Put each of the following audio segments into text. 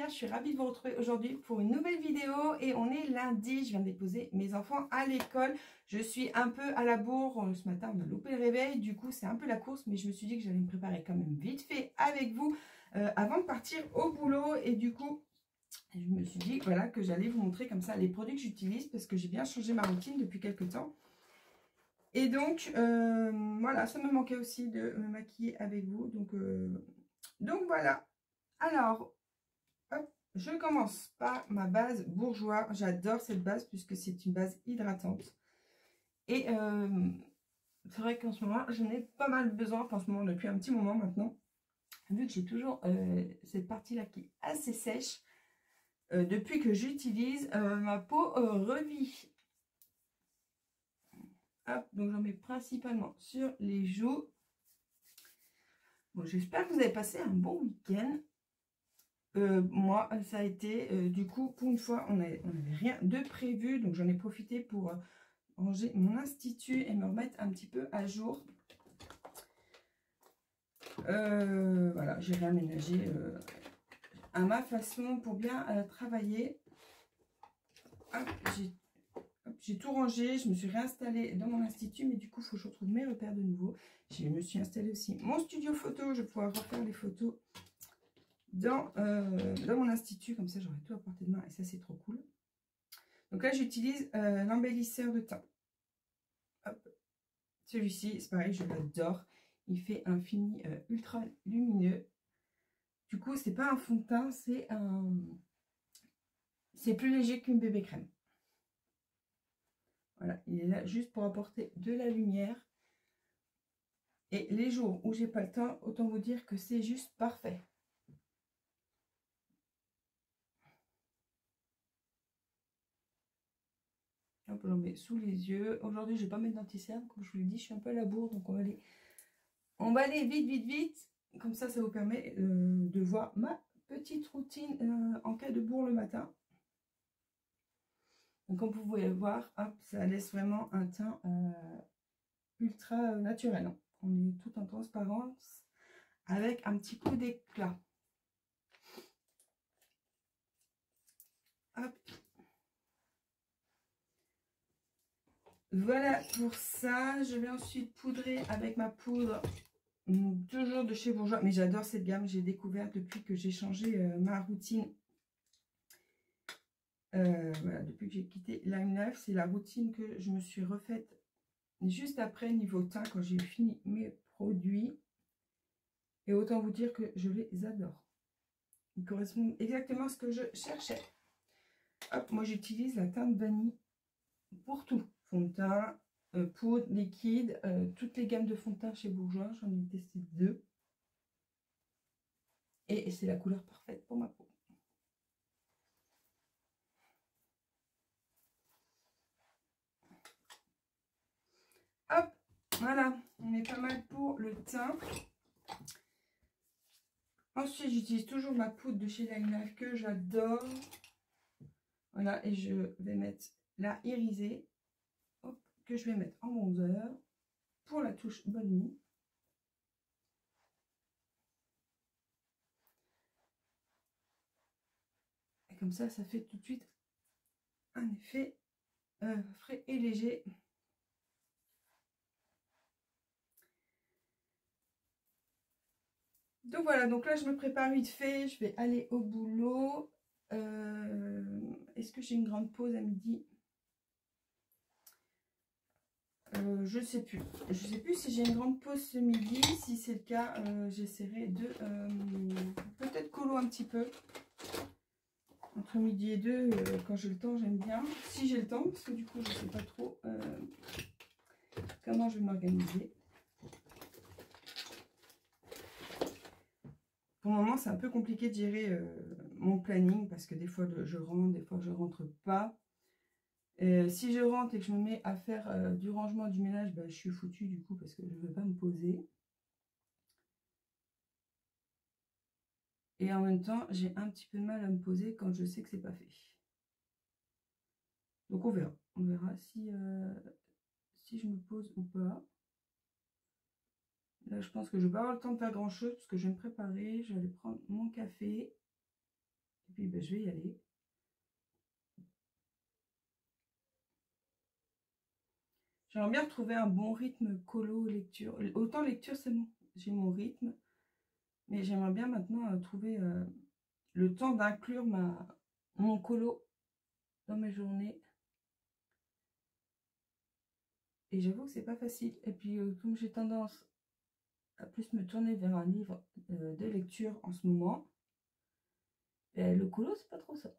Je suis ravie de vous retrouver aujourd'hui pour une nouvelle vidéo et on est lundi, je viens de déposer mes enfants à l'école. Je suis un peu à la bourre, ce matin on a loupé le réveil, du coup c'est un peu la course, mais je me suis dit que j'allais me préparer quand même vite fait avec vous avant de partir au boulot. Et du coup je me suis dit voilà que j'allais vous montrer comme ça les produits que j'utilise parce que j'ai bien changé ma routine depuis quelques temps. Et donc voilà, ça me manquait aussi de me maquiller avec vous, donc voilà. Alors hop, je commence par ma base Bourjois. J'adore cette base puisque c'est une base hydratante. Et c'est vrai qu'en ce moment, j'en ai pas mal besoin. Enfin, en ce moment, depuis un petit moment maintenant. Vu que j'ai toujours cette partie-là qui est assez sèche. Depuis que j'utilise, ma peau revit. Hop, donc j'en mets principalement sur les joues. Bon, j'espère que vous avez passé un bon week-end. Moi, ça a été, du coup, pour une fois, on n'avait rien de prévu. Donc, j'en ai profité pour ranger mon institut et me remettre un petit peu à jour. Voilà, j'ai réaménagé à ma façon pour bien travailler. J'ai tout rangé, je me suis réinstallée dans mon institut, mais du coup, il faut que je retrouve mes repères de nouveau. Je me suis installée aussi mon studio photo. Je vais pouvoir refaire les photos dans mon institut, comme ça j'aurai tout à portée de main et ça c'est trop cool. Donc là j'utilise l'embellisseur de teint. Celui-ci c'est pareil, je l'adore, il fait un fini ultra lumineux. Du coup c'est pas un fond de teint, c'est plus léger qu'une bébé crème. Voilà, il est là juste pour apporter de la lumière. Et les jours où j'ai pas le temps, autant vous dire que c'est juste parfait. Hop, j'en mets sous les yeux. Aujourd'hui, je vais pas mettre d'anti-cerne. Comme je vous l'ai dit, je suis un peu à la bourre. Donc, on va aller vite, vite, vite. Comme ça vous permet de voir ma petite routine en cas de bourre le matin. Donc, comme vous pouvez le voir, hop, ça laisse vraiment un teint ultra naturel. Hein. On est tout en transparence avec un petit coup d'éclat. Hop. Voilà pour ça. Je vais ensuite poudrer avec ma poudre, toujours de chez Bourjois. Mais j'adore cette gamme. J'ai découvert depuis que j'ai changé ma routine. Voilà, depuis que j'ai quitté Lime Life, c'est la routine que je me suis refaite juste après niveau teint quand j'ai fini mes produits. Et autant vous dire que je les adore. Ils correspondent exactement à ce que je cherchais. Hop, moi j'utilise la teinte vanille pour tout. Fond de teint, poudre, liquide, toutes les gammes de fond de teint chez Bourjois. J'en ai testé 2. Et c'est la couleur parfaite pour ma peau. Hop, voilà, on est pas mal pour le teint. Ensuite, j'utilise toujours ma poudre de chez Lime Life que j'adore. Voilà, et je vais mettre la irisée, hop, que je vais mettre en bronzer pour la touche bonne nuit. Et comme ça fait tout de suite un effet frais et léger. Donc voilà, donc là je me prépare vite fait, je vais aller au boulot. Est-ce que j'ai une grande pause à midi? Je sais plus. Je sais plus si j'ai une grande pause ce midi. Si c'est le cas, j'essaierai de peut-être colo un petit peu. Entre midi et 2, quand j'ai le temps, j'aime bien. Si j'ai le temps, parce que du coup, je sais pas trop comment je vais m'organiser. Pour le moment, c'est un peu compliqué de gérer mon planning parce que des fois je rentre, des fois je rentre pas. Si je rentre et que je me mets à faire du rangement, du ménage, bah, je suis foutue du coup parce que je ne veux pas me poser. Et en même temps, j'ai un petit peu de mal à me poser quand je sais que c'est pas fait. Donc on verra. On verra si je me pose ou pas. Là, je pense que je vais pas avoir le temps de faire grand chose parce que je vais me préparer. Je vais aller prendre mon café. Et puis, ben, je vais y aller. J'aimerais bien retrouver un bon rythme colo lecture. Autant lecture, c'est bon. J'ai mon rythme. Mais j'aimerais bien maintenant trouver le temps d'inclure mon colo dans mes journées. Et j'avoue que c'est pas facile. Et puis, comme j'ai tendance à plus me tourner vers un livre de lecture en ce moment, le colo, c'est pas trop ça.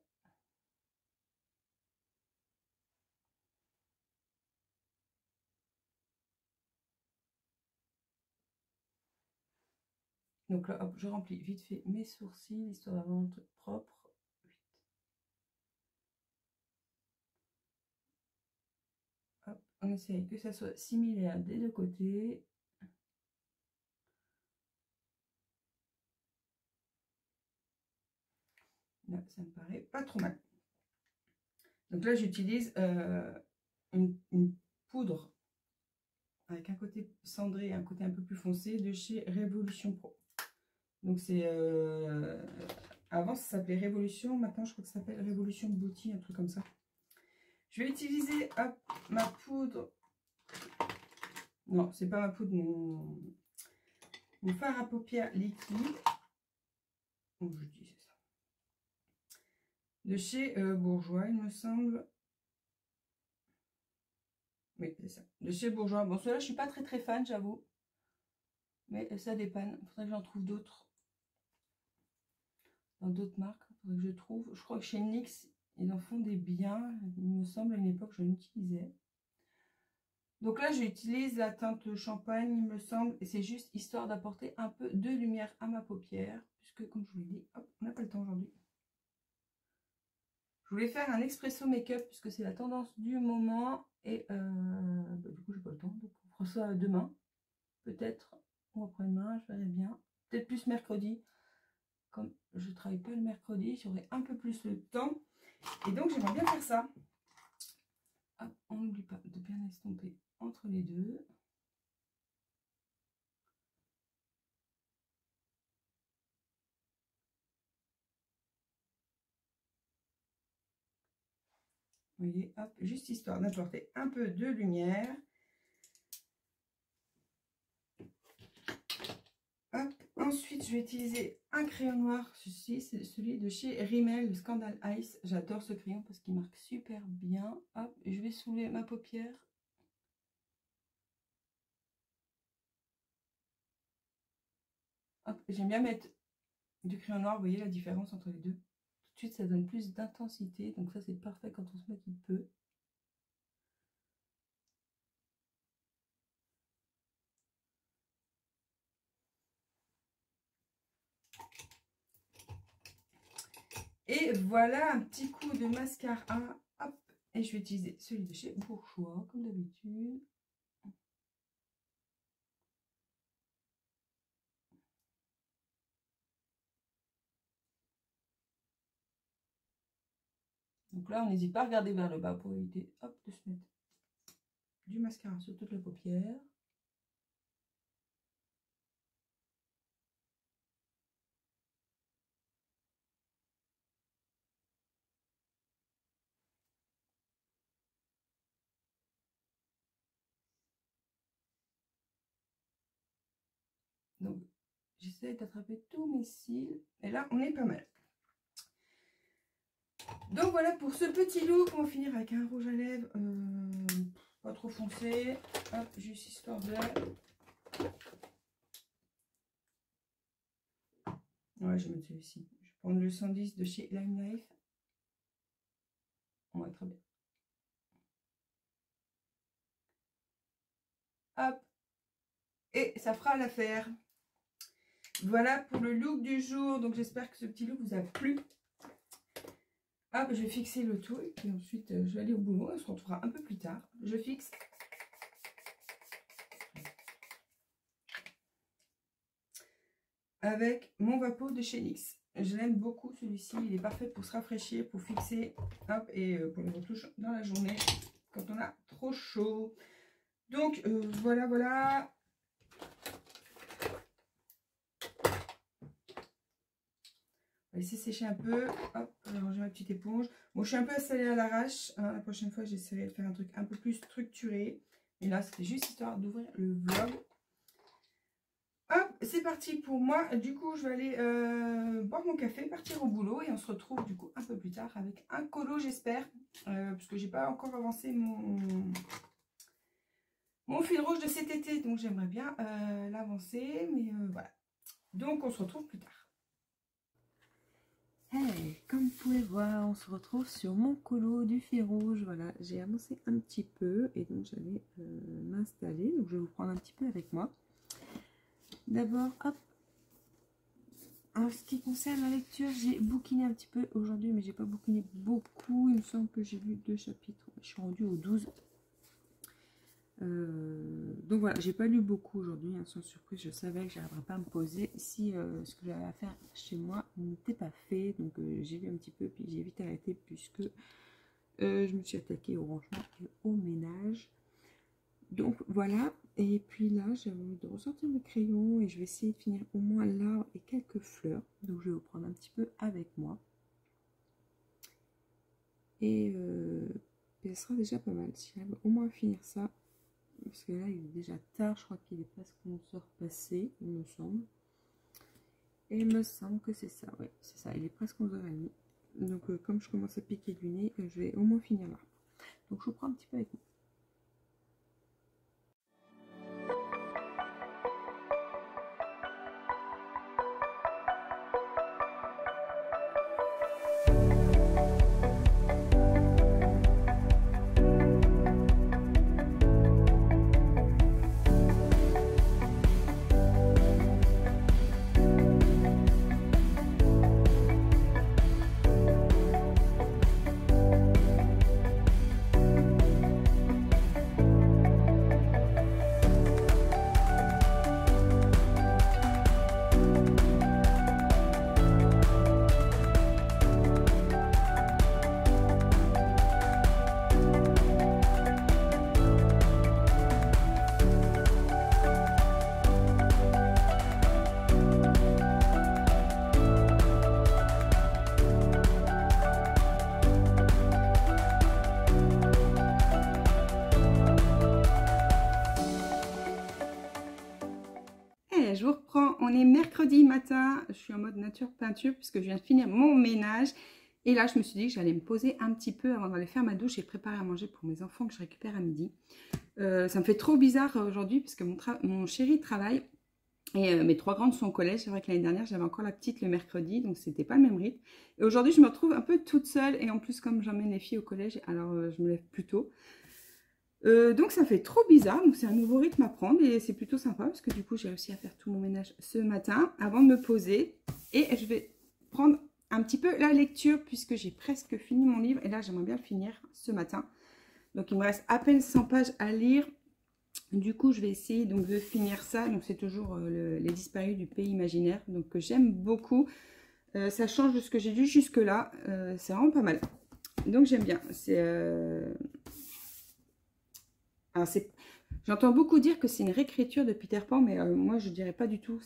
Donc là, hop, je remplis vite fait mes sourcils, histoire d'avoir un truc propre. Hop, on essaye que ça soit similaire des deux côtés. Là, ça me paraît pas trop mal. Donc là, j'utilise une poudre avec un côté cendré et un côté un peu plus foncé de chez Révolution Pro. Donc c'est... avant, ça s'appelait Révolution. Maintenant, je crois que ça s'appelle Révolution Beauty, un truc comme ça. Je vais utiliser ma poudre. Non, c'est pas ma poudre, mon fard à paupières liquide. Oh, je dis c'est ça. De chez Bourjois, il me semble. Oui, c'est ça. De chez Bourjois. Bon, celui-là, je suis pas très fan, j'avoue. Mais ça dépanne. Il faudrait que j'en trouve d'autres. Dans d'autres marques. Il faudrait que je trouve. Je crois que chez NYX, ils en font des biens. Il me semble, à une époque, je l'utilisais. Donc là, j'utilise la teinte champagne, il me semble. Et c'est juste histoire d'apporter un peu de lumière à ma paupière. Puisque, comme je vous l'ai dit, hop, on n'a pas le temps aujourd'hui. Je voulais faire un expresso make-up puisque c'est la tendance du moment. Et bah, du coup, j'ai pas le temps. Donc, on fera ça demain. Peut-être. Ou après-demain, je verrai bien. Peut-être plus mercredi. Comme je travaille pas le mercredi, j'aurai un peu plus le temps. Et donc, j'aimerais bien faire ça. Hop, on n'oublie pas de bien estomper entre les deux. Vous voyez, hop, juste histoire d'apporter un peu de lumière. Hop, ensuite, je vais utiliser un crayon noir. Ceci, c'est celui de chez Rimmel, le Scandal Ice. J'adore ce crayon parce qu'il marque super bien. Hop, je vais soulever ma paupière. Hop, j'aime bien mettre du crayon noir. Vous voyez la différence entre les deux? Tout de suite, ça donne plus d'intensité. Donc ça, c'est parfait quand on se maquille peu. Et voilà un petit coup de mascara. Hop, et je vais utiliser celui de chez Bourjois, comme d'habitude. Donc là, on n'hésite pas à regarder vers le bas pour éviter, hop, de se mettre du mascara sur toute la paupière. Donc, j'essaie d'attraper tous mes cils. Et là, on est pas mal. Donc, voilà pour ce petit look. On va finir avec un rouge à lèvres pas trop foncé. Hop, juste histoire de... Ouais, je vais mettre celui-ci. Je vais prendre le 110 de chez Lime Life. Ouais, très bien. Hop. Et ça fera l'affaire. Voilà pour le look du jour. Donc, j'espère que ce petit look vous a plu. Hop, je vais fixer le tout et puis ensuite je vais aller au boulot. On se retrouvera un peu plus tard. Je fixe. Avec mon Vapeau de chez NYX. Je l'aime beaucoup celui-ci. Il est parfait pour se rafraîchir, pour fixer. Hop, et pour les retouches dans la journée quand on a trop chaud. Donc voilà, voilà. On va laisser sécher un peu. Hop, je vais ranger ma petite éponge. Bon, je suis un peu installée à l'arrache. Hein, la prochaine fois, j'essaierai de faire un truc un peu plus structuré. Et là, c'était juste histoire d'ouvrir le vlog. Hop, c'est parti pour moi. Du coup, je vais aller boire mon café, partir au boulot. Et on se retrouve du coup un peu plus tard avec un colo, j'espère. Parce que j'ai pas encore avancé mon fil rouge de cet été. Donc, j'aimerais bien l'avancer. Mais voilà. Donc, on se retrouve plus tard. Hey, comme vous pouvez voir, on se retrouve sur mon colo du fil rouge. Voilà, j'ai avancé un petit peu et donc j'allais m'installer. Donc je vais vous prendre un petit peu avec moi. D'abord, hop. En ce qui concerne la lecture, j'ai bouquiné un petit peu aujourd'hui, mais j'ai pas bouquiné beaucoup. Il me semble que j'ai lu 2 chapitres. Je suis rendue au 12. Donc voilà, j'ai pas lu beaucoup aujourd'hui, hein, sans surprise. Je savais que j'arriverais pas à me poser si ce que j'avais à faire chez moi n'était pas fait. Donc j'ai lu un petit peu, puis j'ai vite arrêté puisque je me suis attaquée au rangement et au ménage. Donc voilà, et puis là j'ai envie de ressortir mes crayons et je vais essayer de finir au moins l'arbre et quelques fleurs. Donc je vais vous prendre un petit peu avec moi. Et ça sera déjà pas mal si j'arrive au moins à finir ça. Parce que là, il est déjà tard, je crois qu'il est presque 11h passé, il me semble. Et il me semble que c'est ça, oui, c'est ça, il est presque 11h30. Donc, comme je commence à piquer du nez, je vais au moins finir là. Donc, je vous prends un petit peu avec moi. Je vous reprends, on est mercredi matin, je suis en mode nature peinture puisque je viens de finir mon ménage. Et là, je me suis dit que j'allais me poser un petit peu avant d'aller faire ma douche et préparer à manger pour mes enfants que je récupère à midi. Ça me fait trop bizarre aujourd'hui parce que mon chéri travaille et mes 3 grandes sont au collège. C'est vrai que l'année dernière, j'avais encore la petite le mercredi, donc c'était pas le même rythme. Et aujourd'hui, je me retrouve un peu toute seule et en plus, comme j'emmène les filles au collège, alors je me lève plus tôt. Donc ça fait trop bizarre, donc c'est un nouveau rythme à prendre et c'est plutôt sympa parce que du coup j'ai réussi à faire tout mon ménage ce matin avant de me poser et je vais prendre un petit peu la lecture puisque j'ai presque fini mon livre et là j'aimerais bien le finir ce matin. Donc il me reste à peine 100 pages à lire, du coup je vais essayer donc de finir ça. Donc c'est toujours Les Disparus du pays imaginaire, donc que j'aime beaucoup. Ça change de ce que j'ai lu jusque là, c'est vraiment pas mal, donc j'aime bien. J'entends beaucoup dire que c'est une réécriture de Peter Pan, mais moi je dirais pas du tout.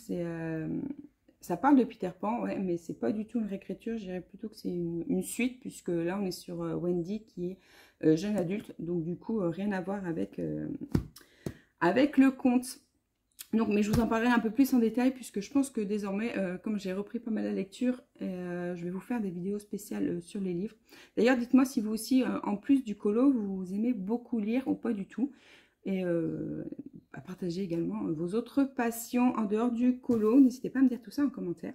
Ça parle de Peter Pan, ouais, mais c'est pas du tout une réécriture. Je dirais plutôt que c'est une suite, puisque là on est sur Wendy qui est jeune adulte, donc du coup rien à voir avec le conte. Donc, mais je vous en parlerai un peu plus en détail puisque je pense que désormais, comme j'ai repris pas mal la lecture, je vais vous faire des vidéos spéciales sur les livres. D'ailleurs, dites-moi si vous aussi, en plus du colo, vous aimez beaucoup lire ou pas du tout. Et à partager également vos autres passions en dehors du colo. N'hésitez pas à me dire tout ça en commentaire.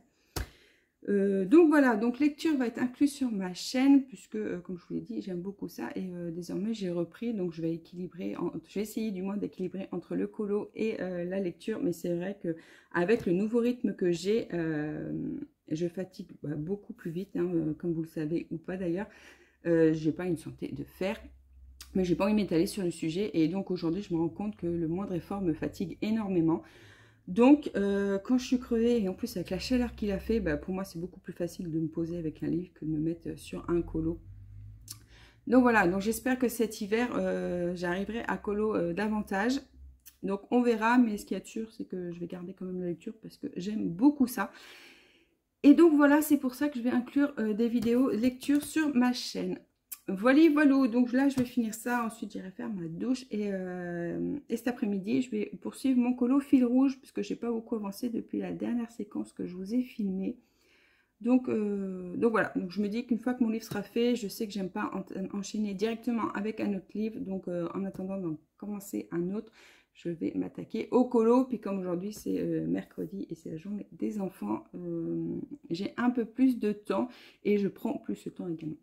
Donc voilà, donc lecture va être incluse sur ma chaîne puisque comme je vous l'ai dit, j'aime beaucoup ça et désormais j'ai repris, donc je vais équilibrer, je vais essayer du moins d'équilibrer entre le colo et la lecture, mais c'est vrai que avec le nouveau rythme que j'ai, je fatigue beaucoup plus vite, hein, comme vous le savez ou pas d'ailleurs. J'ai pas une santé de fer, mais j'ai pas envie de m'étaler sur le sujet. Et donc aujourd'hui, je me rends compte que le moindre effort me fatigue énormément. Donc, quand je suis crevée, et en plus avec la chaleur qu'il a fait, pour moi c'est beaucoup plus facile de me poser avec un livre que de me mettre sur un colo. Donc voilà, donc j'espère que cet hiver, j'arriverai à colo davantage. Donc on verra, mais ce qui est sûr, c'est que je vais garder quand même la lecture parce que j'aime beaucoup ça. Et donc voilà, c'est pour ça que je vais inclure des vidéos lecture sur ma chaîne. Voilà, voilà, donc là je vais finir ça, ensuite j'irai faire ma douche et cet après-midi je vais poursuivre mon colo fil rouge puisque j'ai pas beaucoup avancé depuis la dernière séquence que je vous ai filmée. Donc voilà, donc je me dis qu'une fois que mon livre sera fait, je sais que j'aime pas enchaîner directement avec un autre livre, donc en attendant d'en commencer un autre, je vais m'attaquer au colo. Puis comme aujourd'hui c'est mercredi et c'est la journée des enfants, j'ai un peu plus de temps et je prends plus de temps également.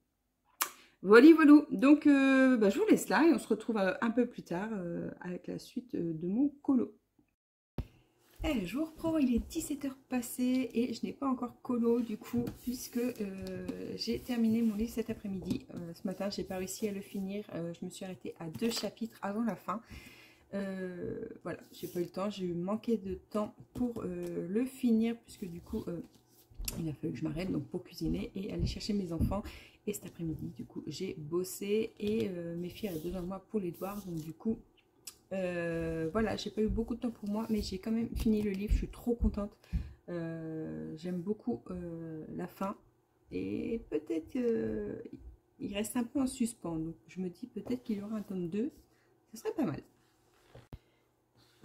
Voilà, voilà. Donc je vous laisse là et on se retrouve un peu plus tard avec la suite de mon colo. Eh, je vous reprends, il est 17 h passées et je n'ai pas encore colo du coup, puisque j'ai terminé mon livre cet après-midi. Ce matin, j'ai pas réussi à le finir. Je me suis arrêtée à 2 chapitres avant la fin. Voilà, j'ai pas eu le temps, j'ai manqué de temps pour le finir, puisque du coup, il a fallu que je m'arrête donc pour cuisiner et aller chercher mes enfants. Et cet après-midi, du coup, j'ai bossé et mes filles avaient besoin de moi pour les devoirs, donc du coup. Voilà, j'ai pas eu beaucoup de temps pour moi, mais j'ai quand même fini le livre, je suis trop contente. J'aime beaucoup la fin et peut-être il reste un peu en suspens, donc je me dis peut-être qu'il y aura un tome 2, ce serait pas mal.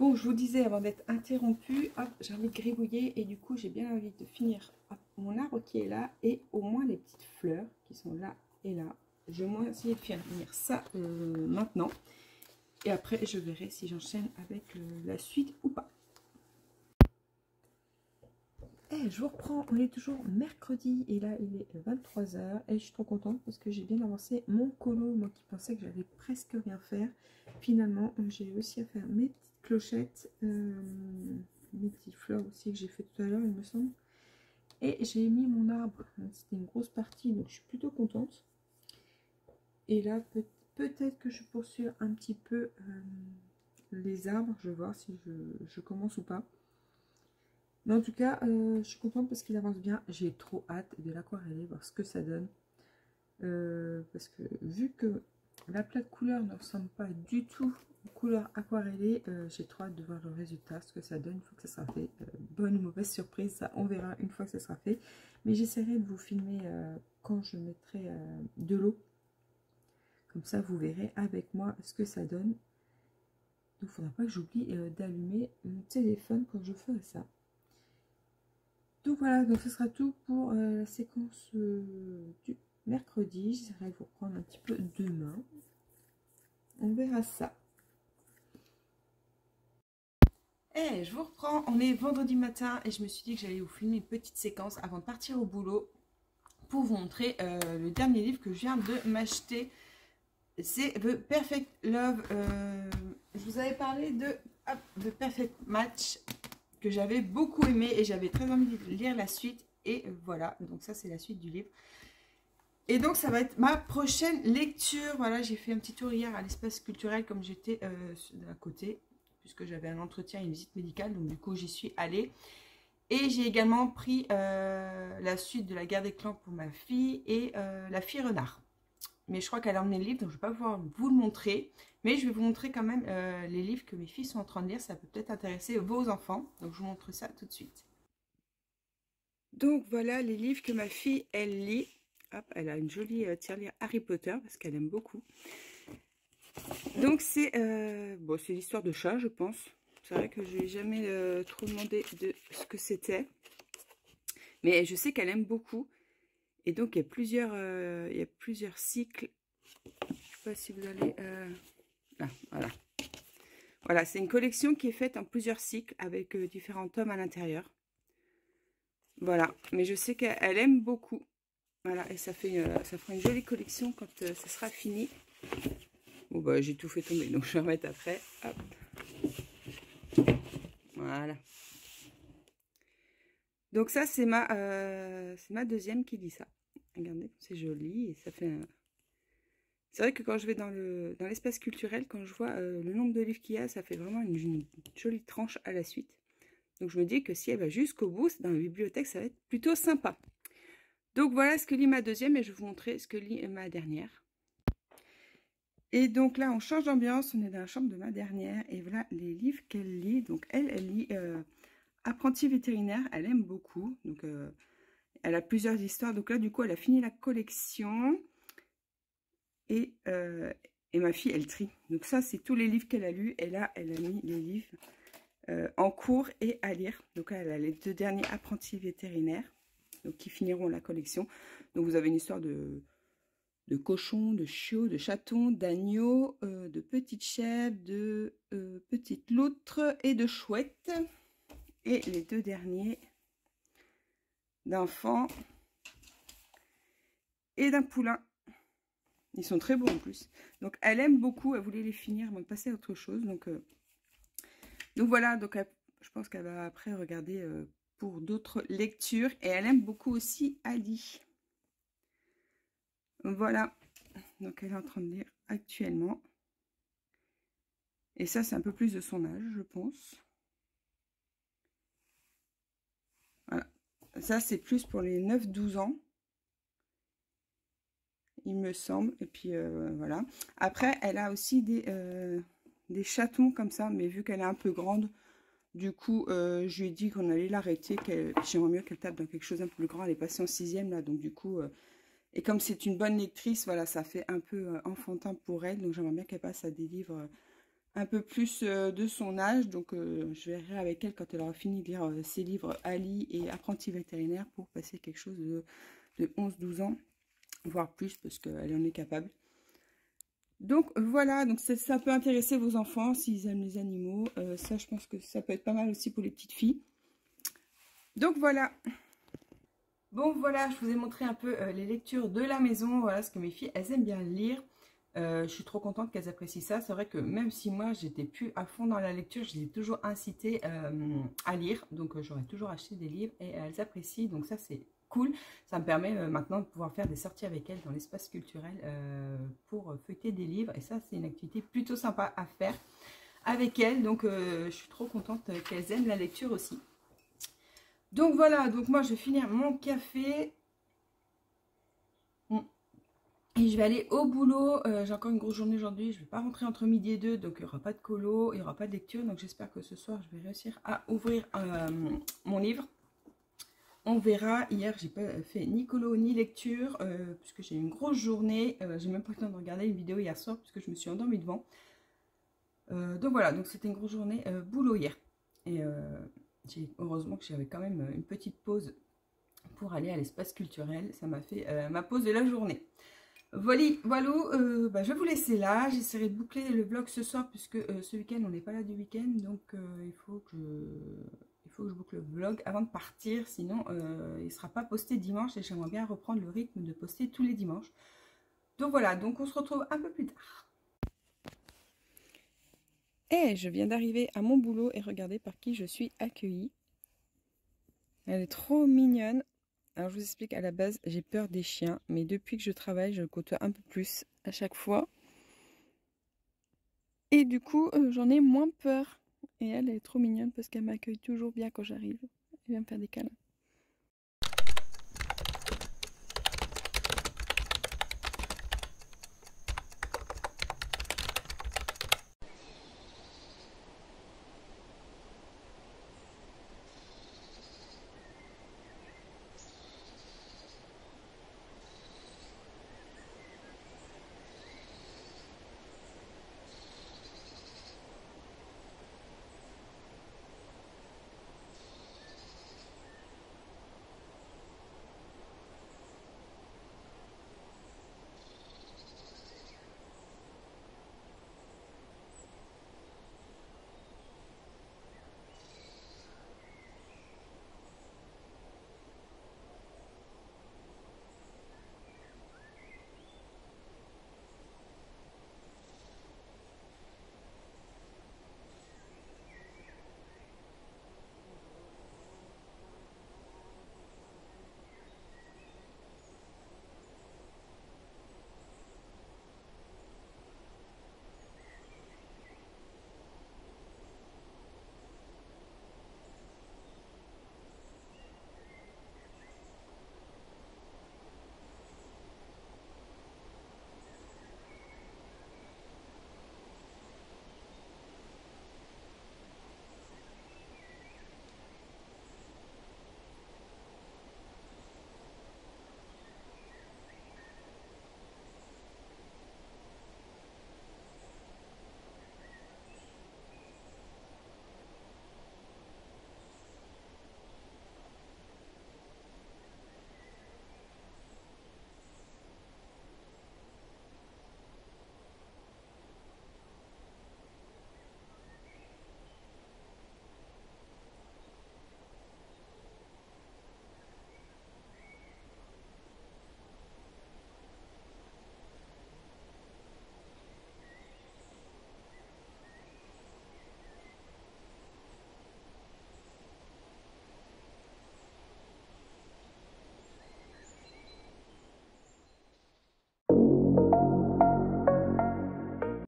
Bon, je vous disais avant d'être interrompue, j'ai envie de gribouiller et du coup j'ai bien envie de finir mon arbre qui est là et au moins les petites fleurs qui sont là et là. Je vais au moins essayer de finir ça maintenant. Et après, je verrai si j'enchaîne avec la suite ou pas. Je vous reprends, on est toujours mercredi et là, il est 23 h. Et je suis trop contente parce que j'ai bien avancé mon colo. Moi qui pensais que j'allais presque rien faire. Finalement, j'ai réussi à faire mes petites clochettes, mes petites fleurs aussi que j'ai fait tout à l'heure, il me semble. Et j'ai mis mon arbre, c'était une grosse partie, donc je suis plutôt contente. Et là, peut-être que je poursuis un petit peu les arbres, je vais voir si je commence ou pas. Mais en tout cas, je suis contente parce qu'il avance bien. J'ai trop hâte de l'aquareller, voir ce que ça donne. Parce que vu que la plate couleur ne ressemble pas du tout aux couleurs aquarellées, j'ai trop hâte de voir le résultat, ce que ça donne une fois que ça sera fait. Bonne ou mauvaise surprise, ça on verra une fois que ça sera fait. Mais j'essaierai de vous filmer quand je mettrai de l'eau. Comme ça, vous verrez avec moi ce que ça donne. Donc, il ne faudra pas que j'oublie d'allumer mon téléphone quand je ferai ça. Donc voilà, donc ce sera tout pour la séquence du mercredi. J'essaierai de vous reprendre un petit peu demain. On verra ça. Je vous reprends. On est vendredi matin et je me suis dit que j'allais vous filmer une petite séquence avant de partir au boulot pour vous montrer le dernier livre que je viens de m'acheter. C'est The Perfect Love. Je vous avais parlé de The Perfect Match que j'avais beaucoup aimé et j'avais très envie de lire la suite. Et voilà, donc ça c'est la suite du livre. Et donc ça va être ma prochaine lecture. Voilà, j'ai fait un petit tour hier à l'espace culturel comme j'étais à côté, puisque j'avais un entretien et une visite médicale. Donc du coup j'y suis allée. Et j'ai également pris la suite de La Guerre des clans pour ma fille et La Fille Renard. Mais je crois qu'elle a emmené le livre, donc je ne vais pas pouvoir vous le montrer. Mais je vais vous montrer quand même les livres que mes filles sont en train de lire. Ça peut peut-être intéresser vos enfants. Donc je vous montre ça tout de suite. Donc voilà les livres que ma fille, elle lit. Hop, elle a une jolie tirelire Harry Potter parce qu'elle aime beaucoup. Donc c'est bon, c'est l'histoire de chat, je pense. C'est vrai que je lui ai jamais trop demandé de ce que c'était. Mais je sais qu'elle aime beaucoup. Et donc, il y a plusieurs cycles. Je ne sais pas si vous allez... Là, voilà. Voilà, c'est une collection qui est faite en plusieurs cycles avec différents tomes à l'intérieur. Voilà, mais je sais qu'elle aime beaucoup. Voilà, et ça fera une jolie collection quand ça sera fini. Bon, bah, j'ai tout fait tomber, donc je vais remettre après. Hop. Voilà. Donc ça, c'est ma deuxième qui lit ça. Regardez, c'est joli et ça fait un... C'est vrai que quand je vais dans l'espace culturel, quand je vois le nombre de livres qu'il y a, ça fait vraiment une jolie tranche à la suite. Donc je me dis que si elle va jusqu'au bout, dans la bibliothèque, ça va être plutôt sympa. Donc voilà ce que lit ma deuxième et je vais vous montrer ce que lit ma dernière. Et donc là, on change d'ambiance, on est dans la chambre de ma dernière et voilà les livres qu'elle lit. Donc elle lit Apprenti vétérinaire, elle aime beaucoup. Donc elle a plusieurs histoires. Donc là, du coup, elle a fini la collection. Et ma fille, elle trie. Donc ça, c'est tous les livres qu'elle a lus. Et là, elle a mis les livres en cours et à lire. Donc là, elle a les 2 derniers apprentis vétérinaires. Donc qui finiront la collection. Donc vous avez une histoire de cochons, de chiots, de chatons, d'agneaux, de petites chèvres, de petites loutres et de chouettes. Et les 2 derniers d'enfants et d'un poulain. Ils sont très beaux en plus. Donc elle aime beaucoup, elle voulait les finir avant de passer à autre chose. Donc voilà, donc je pense qu'elle va après regarder pour d'autres lectures. Et elle aime beaucoup aussi Ali. Voilà, donc elle est en train de lire actuellement. Et ça, c'est un peu plus de son âge, je pense. Voilà, ça c'est plus pour les 9-12 ans. Il me semble. Et puis voilà. Après, elle a aussi des chatons comme ça, mais vu qu'elle est un peu grande, du coup, je lui ai dit qu'on allait l'arrêter. J'aimerais mieux qu'elle tape dans quelque chose un peu plus grand. Elle est passée en 6e là, donc du coup, et comme c'est une bonne lectrice, voilà, ça fait un peu enfantin pour elle. Donc j'aimerais bien qu'elle passe à des livres un peu plus de son âge. Donc je verrai avec elle quand elle aura fini de lire ses livres Ali et Apprenti vétérinaire pour passer quelque chose de 11-12 ans. Voire plus parce qu'elle en est capable. Donc voilà, donc ça peut intéresser vos enfants s'ils aiment les animaux. Ça, je pense que ça peut être pas mal aussi pour les petites filles. Donc voilà. Bon voilà, je vous ai montré un peu les lectures de la maison. Voilà ce que mes filles, elles aiment bien lire. Je suis trop contente qu'elles apprécient ça. C'est vrai que même si moi, j'étais plus à fond dans la lecture, je les ai toujours incitées à lire. Donc j'aurais toujours acheté des livres et elles apprécient. Donc ça, c'est cool. Ça me permet maintenant de pouvoir faire des sorties avec elles dans l'espace culturel pour feuilleter des livres. Et ça, c'est une activité plutôt sympa à faire avec elles. Donc, je suis trop contente qu'elles aiment la lecture aussi. Donc, voilà. Donc, moi, je vais finir mon café. Et je vais aller au boulot. J'ai encore une grosse journée aujourd'hui. Je ne vais pas rentrer entre midi et 2. Donc, il n'y aura pas de colo. Il n'y aura pas de lecture. Donc, j'espère que ce soir, je vais réussir à ouvrir mon livre. On verra. Hier, j'ai pas fait ni colo ni lecture puisque j'ai eu une grosse journée. J'ai même pas eu le temps de regarder une vidéo hier soir puisque je me suis endormie devant. Donc voilà, donc c'était une grosse journée boulot hier. Et heureusement que j'avais quand même une petite pause pour aller à l'espace culturel. Ça m'a fait ma pause de la journée. Voilà, bah, je vais vous laisser là. J'essaierai de boucler le vlog ce soir puisque ce week-end on n'est pas là du week-end. Donc il faut que je boucle le vlog avant de partir. Sinon il ne sera pas posté dimanche et j'aimerais bien reprendre le rythme de poster tous les dimanches. Donc voilà, donc on se retrouve un peu plus tard. Et je viens d'arriver à mon boulot et regardez par qui je suis accueillie. Elle est trop mignonne. Alors je vous explique, à la base j'ai peur des chiens, mais depuis que je travaille je le côtoie un peu plus à chaque fois. Et du coup j'en ai moins peur. Et elle est trop mignonne parce qu'elle m'accueille toujours bien quand j'arrive. Elle vient me faire des câlins.